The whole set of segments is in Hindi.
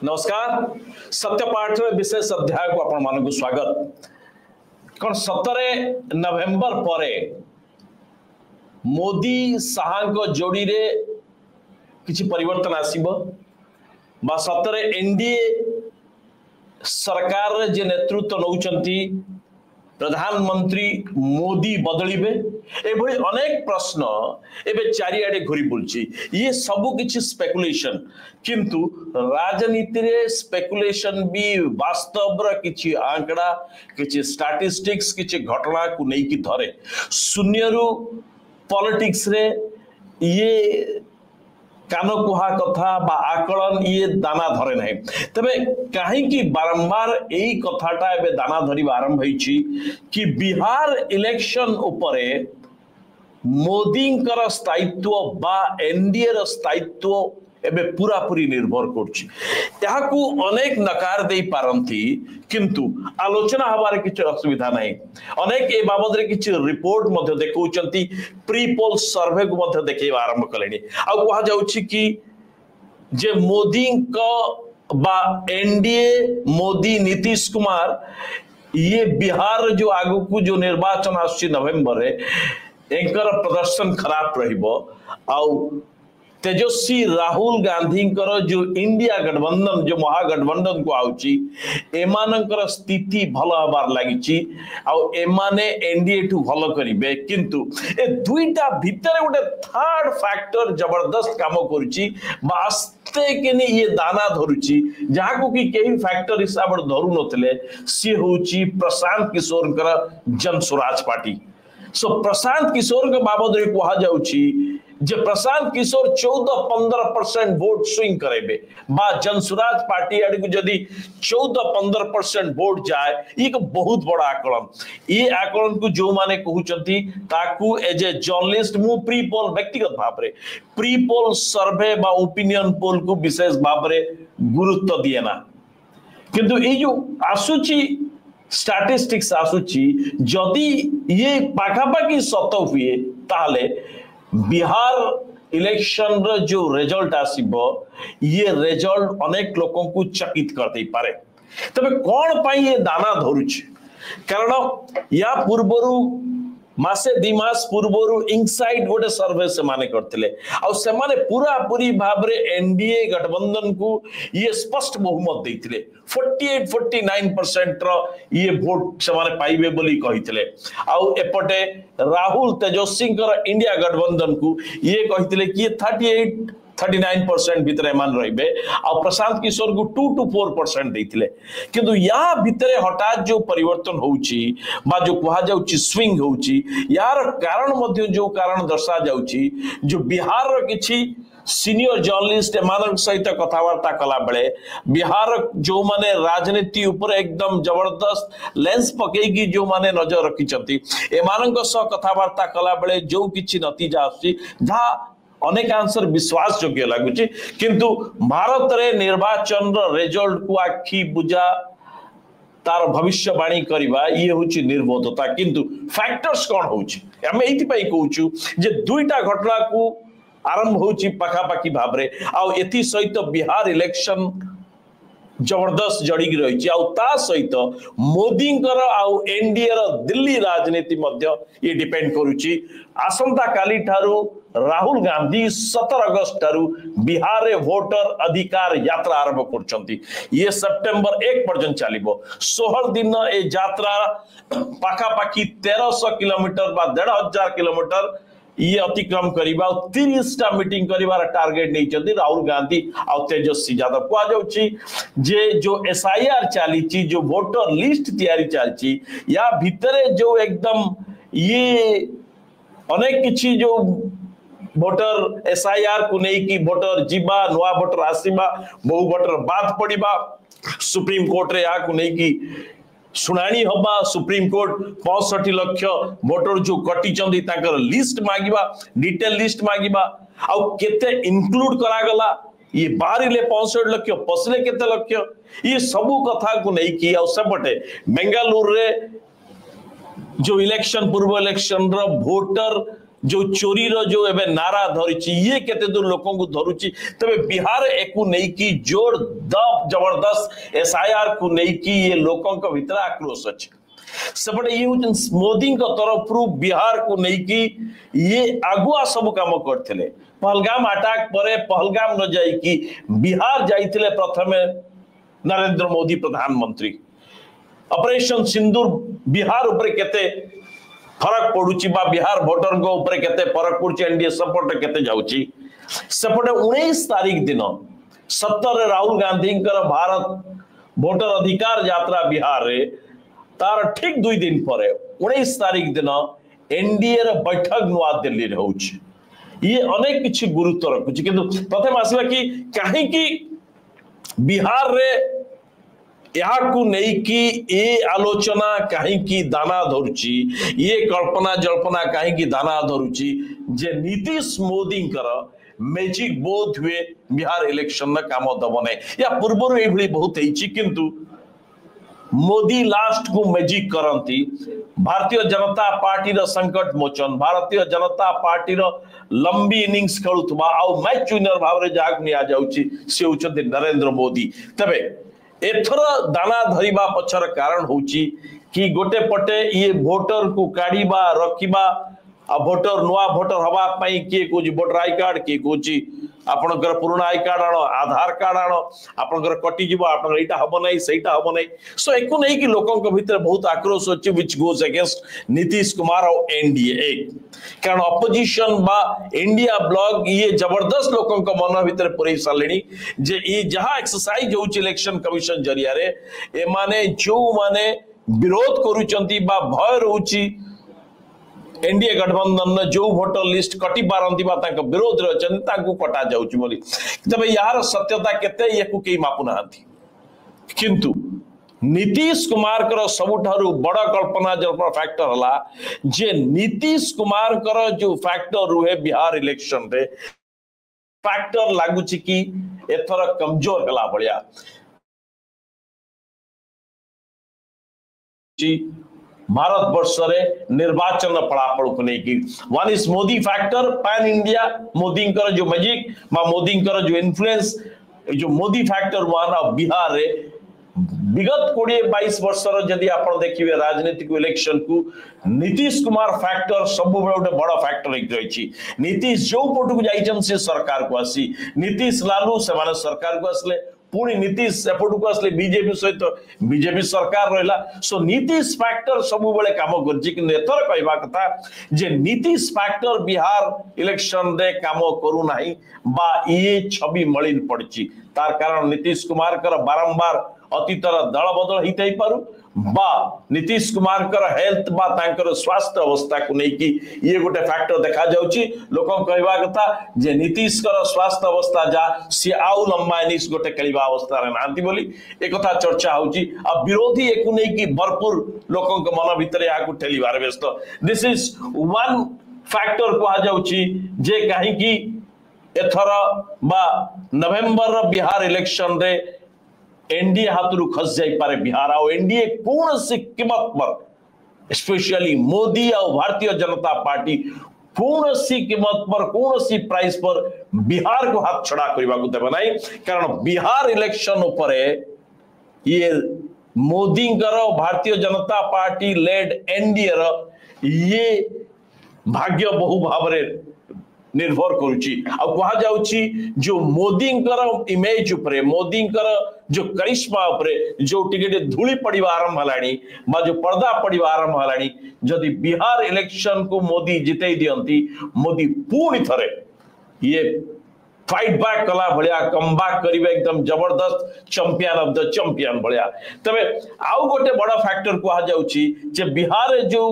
नमस्कार सत्यपाठ विशेष अध्याय को आपण मानक स्वागत कौन 17 नवेम्बर पर मोदी शाह जोड़ी रे किछि परिवर्तन आसीबो बा 17 एनडीए सरकार जे नेतृत्व नौचंती प्रधानमंत्री मोदी बदलिबे एभली अनेक प्रश्न एबे चारिआडे घुरी बुलची ये सबु किछि स्पेकुलेशन किंतु राजनीति रे स्पेकुलेशन भी वास्तव रा किछि आंकड़ा किछि स्टैटिस्टिक्स किछि घटना को नै कि धरे शून्यरु पॉलिटिक्स रे ये कान कुहा कथा बा आकलन ये दाना धरे नहीं तबे कहीं बारंबार यही कथाटा एबे दाना धरिबा आरंभ होईछि कि बिहार इलेक्शन उपरे मोदींकर स्थायित्व बा एनडीए र स्थायित्व एबे पूरा पूरी निर्भर करछि याकू अनेक नकार देई पारंती किंतु आलोचना हबार किछ असुविधा नहीं अनेक ए बाबद रे किछ रिपोर्ट मध्ये देखौचंती प्री पोल सर्वे को मध्ये देखैबा आरंभ कलेनी आ कहा जाउछि कि जे मोदी को बा एनडीए मोदी नीतीश कुमार ये बिहार जो आगु को जो निर्वाचन आछि नवंबर रे एंकर प्रदर्शन खराब रहिबो आ तेजस्वी राहुल गांधी जो इंडिया गठबंधन जो महागठबंधन को आउची एमानकर स्थिति भल हबार लागिची आ एमाने एनडीए ठू भल करिवे किंतु ए दुईटा भीतर गोटे थर्ड फैक्टर जबरदस्त काम करूची बास्ते केनी ये दाना धरुची जहा को कि केही फैक्टर हिसाब धरु नथिले सी होची प्रशांत किशोर जन स्वराज पार्टी सो प्रशांत किशोर के बाबद रे कहा जाउची जे प्रशांत किशोर 14-15% वोट स्विंग करेबे बा जनसुराज पार्टी आड़ को जदि 14-15% वोट जाए एक बहुत बड़ा आकलन ये आकलन को जो माने कहउचंती ताकू एज ए जर्नलिस्ट मु प्री पोल व्यक्तिगत भाव रे प्री पोल सर्वे बा ओपिनियन पोल को विशेष भाव रे गुरुत्व दिए ना किंतु ए जो आसुची स्टैटिस्टिक्स आसुची जदि ये पाखापाखी सत हुए ताले बिहार इलेक्शन रो जो रिजल्ट आसीबो ये रिजल्ट अनेक लोगों को चकित कर दे पारे तबे कोन पई ये दाना धरुछ कारण या पूर्वरु मासे दि मास पूर्वरु इनसाइड गोटे सर्वे से माने करथिले आ से माने पूरा पूरी भाव रे एनडीए गठबंधन को ये स्पष्ट बहुमत देथिले 48-49% रो ये वोट से माने पाइबे बोली कहिथिले आ एपटे राहुल तेजस्वी इंडिया गठबंधन को ये कहिथिले कि 38-39% भितरे मान रहिबे आ प्रशांत किशोर को 2-4% देथिले किंतु या भितरे हठात जो परिवर्तन होउची बा जो कहा जाउची स्विंग होउची यार कारण मध्ये जो कारण दर्शा जाउची जो बिहार रो किछि सीनियर जर्नलिस्ट एमान सहित कथावार्ता कला बेले बिहार जो माने राजनीति ऊपर एकदम जबरदस्त लेंस पकेगी जो माने नजर रखिचंती एमानक सह कथावार्ता कला बेले जो किछि नतीजा आसी जा अनेक आंसर विश्वास योग्य लागुची किंतु भारत रे निर्वाचन रो रिजल्ट को आखी बुझा तार भविष्यवाणी करबा ये होची निर्बोधता किंतु फैक्टर्स कोन होची हम एथि पई कहूछु जे दुईटा घटना को आरंभ होची पाखापाखी भाव रे आ एथि सहित बिहार इलेक्शन जबरदस्त जड़ी रही सहित मोदी एनडीए दिल्ली राजनीति मध्य ये डिपेंड करुची आसंता काली ठारू राहुल गांधी 17 अगस्त ठारू बिहार रे वोटर अधिकार यात्रा आरंभ करछंती ये सितंबर 1 पर्यंत चलिबो 16 दिन ए यात्रा पाखापाखी 1300 किलोमीटर बा 1500 किलोमीटर ये अतिक्रम करिबा 30टा मीटिंग करिबार टार्गेट नै चंदी राहुल गांधी आ तेजस्वी यादव को जाउची जे जो एसआईआर चालीची जो वोटर लिस्ट तैयारी चालची या भितरे जो एकदम ये अनेक किछि जो वोटर एसआईआर को नै कि वोटर जीवा नवा वोटर आसीबा बहु वोटर बाद पड़िबा सुप्रीम कोर्ट रे या को नै कि सुनानी हबा सुप्रीम कोर्ट 65 लाख वोटर जो कटी चंदी ताकर लिस्ट मागिबा डिटेल लिस्ट मागिबा आ केते इंक्लूड करा गला ये बाहरिले 65 लाख पसले केते लाख ये सबु कथा को नै कि आ सबटे बेंगलुरु रे जो इलेक्शन पूर्व इलेक्शन रो वोटर जो चोरी रो जो एबे नारा धरिची ये केते दूर लोकों को धरुची तबे बिहार एकु नहीं की जोर दब जबरदस्त एसआईआर को नहीं की ये लोकों का भीतर आक्रोश अछि सेपटे ये मोदी का तरफ बिहार को नहीं की ये आगुआ सब काम करथिले पहलगाम अटैक परे पहलगाम न जाई की बिहार जाइथिले प्रथमे नरेंद्र मोदी प्रधानमंत्री ऑपरेशन सिंदूर बिहार ऊपर केते फरक पड़ुची बा बिहार वोटर को ऊपर केते फरक पड़ुची एनडीए सपोर्ट केते जाउची सेपटे 19 तारीख दिन 70 राहुल गांधी भारत वोटर अधिकार यात्रा बिहार रे तार ठीक 2 दिन पर 19 तारीख दिन एनडीए रे बैठक नुआ दिल्ली रे होउची ये अनेक किछि गुरुत्व रखुची किंतु प्रथम आसला कि काहे कि बिहार रे याकू नहीं कि ये आलोचना कहीं की दाना धरुची ये कल्पना जल्पना कहीं की दाना धरुची जे नीतीश मोदी कर मैजिक बोध हुए बिहार इलेक्शन न काम दब नहीं या पूर्व ये बहुत होती किंतु मोदी लास्ट को मैजिक करती भारतीय जनता पार्टी रो संकट मोचन भारतीय जनता पार्टी रो लंबी इनिंग्स खेलुवा आ मैच विनर भाव रे जाक निया जाउची से होचंती नरेंद्र मोदी तबे एथर दाना धरिबा पछर कारण होची कि गोटे पटे ये वोटर को काढ़ीबा रखिबा आ वोटर नुआ वोटर हवा पाई किए कोची वोटर आई कार्ड किए कोची आपनकर पुराना आई कार्ड आनो आधार कार्ड आनो आपनकर कटि जीव आपनकर एटा हबो नै सेटा हबो नै सो एको नै कि लोकन के भीतर बहुत आक्रोश होची which goes against Nitish Kumar और एनडीए कारण ऑपोजिशन बा इंडिया ब्लॉक ये जबरदस्त लोकन के मन भीतर पुरै सालेनी जे ई जहां एक्सरसाइज होची इलेक्शन कमिशन जरिया रे ए माने जो माने विरोध करूचंती बा भय रहूची एनडीए गठबंधन न जो वोटर लिस्ट कटि पारंती बा तांक विरोध रहचन तांको कटा जाउची बोली तबे यार सत्यता केते येकु केई मापु नाहंती किंतु नीतीश कुमार कर सबुठारु बड़ कल्पना जल्पना फैक्टर हला जे नीतीश कुमार कर जो फैक्टर रुहे बिहार इलेक्शन रे फैक्टर लागुची कि एथर कमजोर हला भलिया भारत वर्ष रे निर्वाचन फलाफल को नहीं की one is Modi factor pan India Modi कर जो मैजिक मा मोदी कर जो इन्फ्लुएंस जो Modi factor one of Bihar रे विगत 20-22 वर्ष जदि आप देखिए राजनीतिक इलेक्शन को नीतीश कुमार फैक्टर सब गोटे बड़ फैक्टर रही नीतीश जो पटू को जाइछन से सरकार को आसी नीतीश लालू से माने सरकार को आसले पुणी नीतीश एपटू को आसले बीजेपी सहित बीजेपी सरकार रहा सो नीतीश फैक्टर सब बेले काम कर कहवा कथा जे नीतीश फैक्टर बिहार इलेक्शन रे काम करू नाही बा ये छवि मलिन पड़ी तार कारण नीतीश कुमार कर बारंबार अतीतर दल बदल होते पारू बा नीतीश कुमार कर हेल्थ बा तांकर स्वास्थ्य अवस्था को लेकी ये गोटे फैक्टर देखा जाउची लोक कहवा कथा जे नीतीश कर स्वास्थ्य अवस्था जा सी आउ लंबा इनिंग्स गोटे खेलवा अवस्था रे नांती बोली एक कथा चर्चा होची आ विरोधी एकु नै की भरपूर लोकन के मन भीतर या को ठेलीबार व्यस्त दिस इज वन फैक्टर कहा जाउची जे काहे की एथर बा नवंबर बिहार इलेक्शन रे एनडीए हाथरू खस जाई पारे बिहार और एनडीए कौन सी कीमत पर स्पेशली मोदी और भारतीय जनता पार्टी कौन सी कीमत पर कौन सी प्राइस पर बिहार को हाथ छड़ा करबा को देबा नहीं कारण बिहार इलेक्शन उपरे ये मोदी करो Bharatiya Janata party lead NDA रो ये भाग्य बहु भाव रे निर्भर करुची और कहा जाउची जो मोदी इमेज उपरे मोदी जो करिश्मा उपरे जो टिके धूली पड़िबा आरंभ हलानी बा जो पर्दा पड़िबा आरंभ हलानी जदि बिहार इलेक्शन को मोदी जितै दियंती मोदी पूरी थरे ये फाइट बैक कला भलिया कम बैक करिबे एकदम जबरदस्त चैंपियन ऑफ द चैंपियन भलिया तबे आउ गोटे बड़ा फैक्टर कहा जाउची जे बिहार जो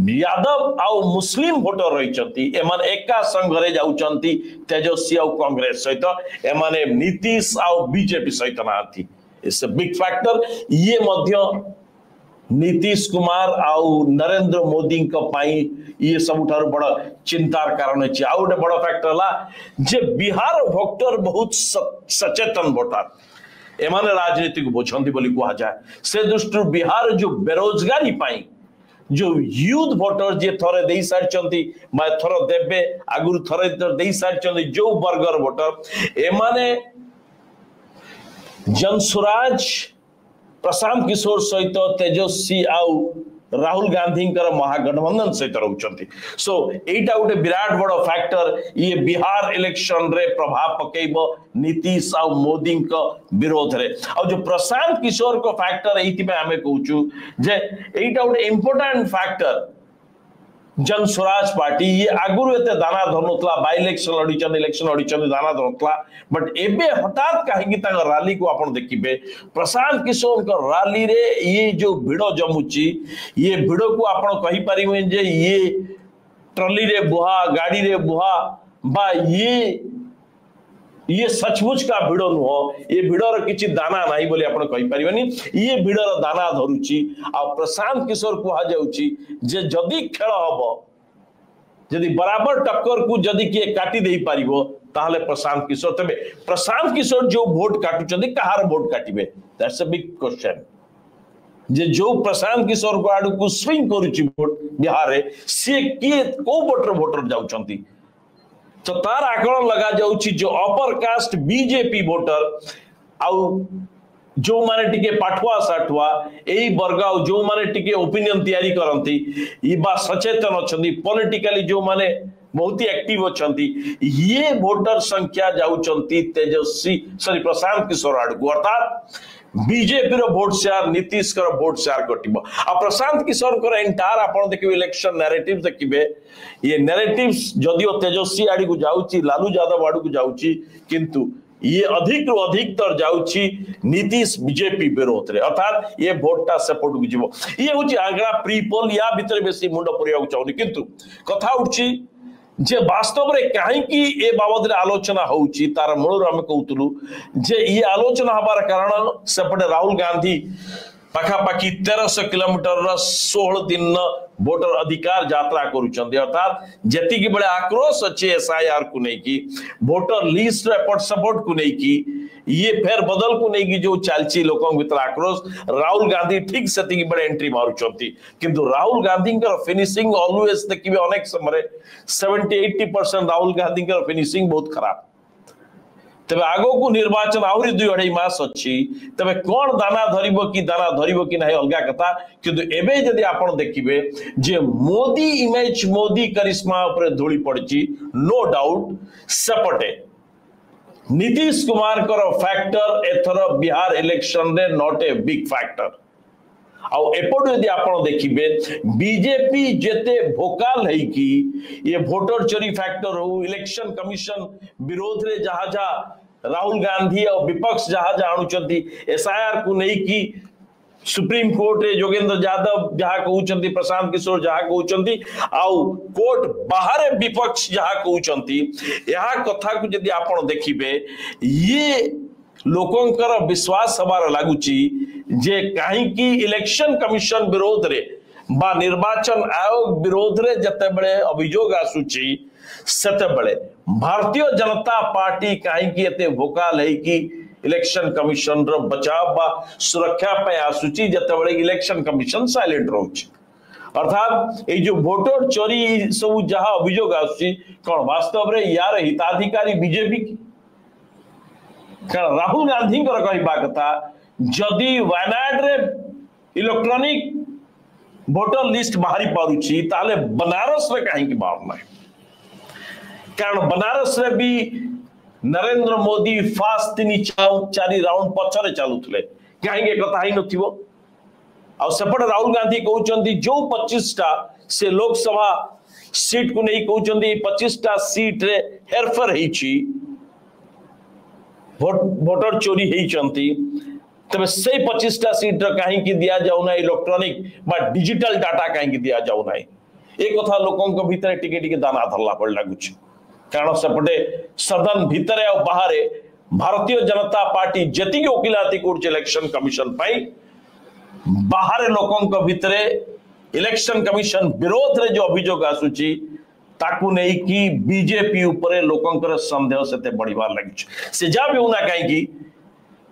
यादव आउ मुस्लिम वोटर रही एमान एका संघरे जाउचंती तेजस्वी आउ कांग्रेस सहित एमाने नीतीश आउ बीजेपी सहित नाथी इट्स अ बिग फैक्टर ये मध्य नीतीश कुमार आउ नरेंद्र मोदी को पाई ये सबुठार बड़ चिंतार कारण अछि आउ गोटे बड़ फैक्टर ला जे बिहार वोटर बहुत सचेतन वोटर एमाने राजनीति को बुझंती बोली कहा जाए से दृष्टि बिहार जो बेरोजगारी पाई जो यूथ भोटर जे थरे दे सारचंती मा थर देबे आगुरु थरे दे सारचंती जो वर्गर भोटर एमाने जनसुराज प्रशांत किशोर सहित तेजस्वी आउ राहुल गांधी महागठबंधन सहित रोचंती सो एटा गोटे विराट बड़ फैक्टर ये बिहार इलेक्शन रे प्रभाव पकेइबो नीतीश आ मोदी विरोध रे और जो प्रशांत किशोर को फैक्टर एइति में हमें कहूचु जे एटा गोटे इंपोर्टेंट फैक्टर जन स्वराज पार्टी ये आगुरु एते दाना धरनुतला बाय इलेक्शन लड़ीचंद दाना धरनुतला बट एबे हठात कहीं रैली को आपण देखिबे प्रशांत किशोर को रैली रे ये जो भिड़ जमुची ये भिड़ को आपण कहि परिबे जे ये ट्रॉली रे बुहा गाड़ी रे बुहा बा ये सचमुच का भिड़ नुह ये भिड़र किछि दाना नाही बोली आपण कहि परिबेनी ये भिड़र दाना धरुची आ प्रशांत किशोर कुहा जाउची जे जदी खेल हबो जदी बराबर टक्कर को जदी के काटी देई पारिबो ताहले प्रशांत किशोर तबे प्रशांत किशोर जो वोट काटुचंदी कहार वोट काटिबे दैट्स अ बिग क्वेश्चन जे जो प्रशांत किशोर को आडू को स्विंग करूची वोट बिहार रे से के को वोटर जाउचंती तो तार आकलन लगा जाउची जो अपर कास्ट बीजेपी वोटर आउ जो माने टिके पाठुआ साठुआ एई वर्ग जो माने टिके ओपिनियन तैयारी करंती ई बा सचेतन अछंती पॉलिटिकली जो माने बहुत ही एक्टिव अछंती ये वोटर संख्या जाउचंती तेजस्वी प्रशांत किशोर आडू अर्थात बीजेपी रो वोट शेयर नीतीश कर वोट शेयर कटिबो आ प्रशांत किशोर कर एंटायर आपण देखिबे इलेक्शन नैरेटिव देखिबे ये नैरेटिव्स जदियो तेजस्वी आडी को जाउची लालू यादव आडी को जाउची किंतु ये अधिक रु अधिकतर जाउची नीतीश बीजेपी विरोध रे अर्थात ये वोटटा सपोर्ट को जीवो ये होची आगरा प्री पोल या भीतर बेसी मुंड परिया चाहूनी किंतु कथा उठी जे वास्तव रे कहीं की ए बाबद रे आलोचना होउची तार मूल हम कहउतलु जे ये आलोचना हबार कारण सेपटे राहुल गांधी पाखापाखि 1300 किलोमीटर 16 दिन वोटर अधिकार यात्रा करूचंदी अर्थात जेति की बड़े आक्रोश अच्छे एसआईआर को नहीं की वोटर लिस्ट रिपोर्ट सपोर्ट को नहीं की ये फेर बदल को नहीं की जो चालची लोकों भीतर आक्रोश राहुल गांधी ठीक सेति की बड़े एंट्री मारुचंती किंतु राहुल गांधी का फिनिशिंग ऑलवेज देखिबे अनेक समय 70-80% राहुल गांधी का फिनिशिंग बहुत खराब तबे आगो को निर्वाचन आउरी 2-2.5 मास अछि तबे कोन दाना धरिबो कि नाही अलगा कथा किंतु एबे जदी आपण देखिबे जे मोदी इमेज मोदी करिश्मा ऊपर धूली पड़ची नो डाउट सपटे नीतीश कुमार कर फैक्टर एथर बिहार इलेक्शन रे नॉट ए बिग फैक्टर आउ एपट यदि आपण देखिबे बीजेपी जेते भोकाल है कि ये वोटर चोरी फैक्टर हो इलेक्शन कमिशन विरोध रे जहाजा राहुल गांधी और विपक्ष जहाजा आणुचंती एसआईआर को नहीं कि सुप्रीम कोर्ट रे योगेंद्र यादव जहा कहउचंती प्रशांत किशोर जहा कहउचंती आउ कोर्ट बाहर विपक्ष जहा कहउचंती यहा कथा को यदि आपण देखिबे ये लोकंकर विश्वास हमार लागुची जे कहीं की इलेक्शन कमिशन विरोध रे बा निर्वाचन आयोग विरोध रे जते बळे अभियोग आसुची सेते बळे भारतीय जनता पार्टी कहीं की एते भोकाल है कि इलेक्शन कमिशन रो बचाव बा सुरक्षा पे आसुची जते बळे इलेक्शन कमिशन साइलेंट रहउची अर्थात ये जो वोटर चोरी सब जहा अभियोग आसुची कोन वास्तव रे यार हिताधिकारी बीजेपी की कारण राहुल गांधी कहवा कथा जदि वायनाड रे इलेक्ट्रॉनिक वोटर लिस्ट बाहरी पारुची ताले बनारस रे कहीं बाहर ना कारण बनारस रे भी नरेंद्र मोदी फास्ट 3-4 राउंड पछरे चलुथले कहीं कथा ही नथिबो आ सेपटे राहुल गांधी कहउचंती जो 25टा से लोकसभा सीट को नहीं कहउचंती 25टा सीट रे हेरफेर हेची वोटर चोरी होती तबे से 25टा सीट कहीं दिया जाऊ ना इलेक्ट्रॉनिक बा डिजिटल डाटा कहीं दिया जाऊ ना एक कथा लोकों भीतर टिके टिके दाना धरला पड़ लगुच कारण सेपटे सदन भीतर और बाहर भारतीय जनता पार्टी जति वकिलाती कर इलेक्शन कमिशन पाई बाहर लोकों भीतर इलेक्शन कमिशन विरोध रे जो अभियोग आसुची ताकू नहीं कि बीजेपी ऊपर लोकंकर संदेह से बढ़िबार लगी से जा भी होना कहीं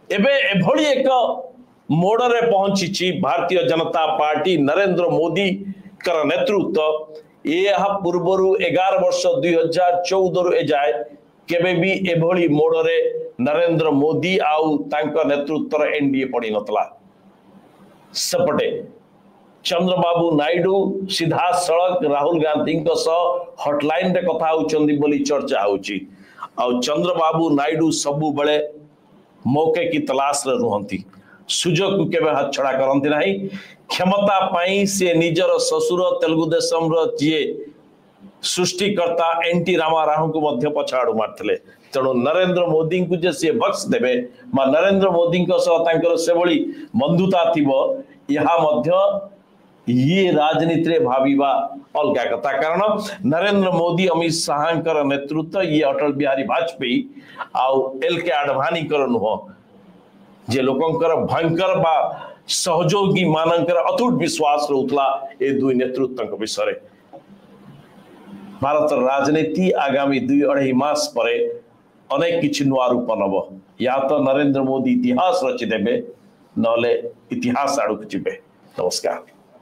एबे एभली एक मोड़ रे पहुंची भारतीय जनता पार्टी नरेंद्र मोदी कर नेतृत्व यह पूर्वर 11 वर्ष 2014 रु एजाए केबे भी एभली मोड़े नरेंद्र मोदी आउ तांको नेतृत्व एनडीए पड़ी नतला सेपटे चंद्रबाबू नायडू सीधा सड़क राहुल गांधी हटलाइन रे कथा होचंदी बोली चर्चा होची आउ चंद्रबाबू नायडू सबु बळे मौके की तलाश रे रुहंती सुजोग को केबे हाथ छड़ा करंती नाही क्षमता पाई से निजर ससुर तेलुगु देशम रो जे सृष्टिकर्ता एनटी रामाराव को मध्य पछाड़ मारथिले तेणु नरेंद्र मोदी को जे से बक्स देबे मा नरेंद्र मोदी को सह तांकर से बळी बंधुता थिबो यहा मध्य ये राजनीति रे भाविबा अलगा कथा कारण नरेंद्र मोदी अमित शाह नेतृत्व ये अटल बिहारी वाजपेयी आउ एल के आडवाणी कर नुह जे लोकंकर भयंकर बा सहयोगी मानकर अतुट विश्वास रहउतला ए दुई नेतृत्व विषय भारत राजनीति आगामी 2-2.5 मास पर अनेक किछि नुआ रूप नब या तो नरेंद्र मोदी इतिहास रचि देबे नले इतिहास आड़क जिबे। नमस्कार।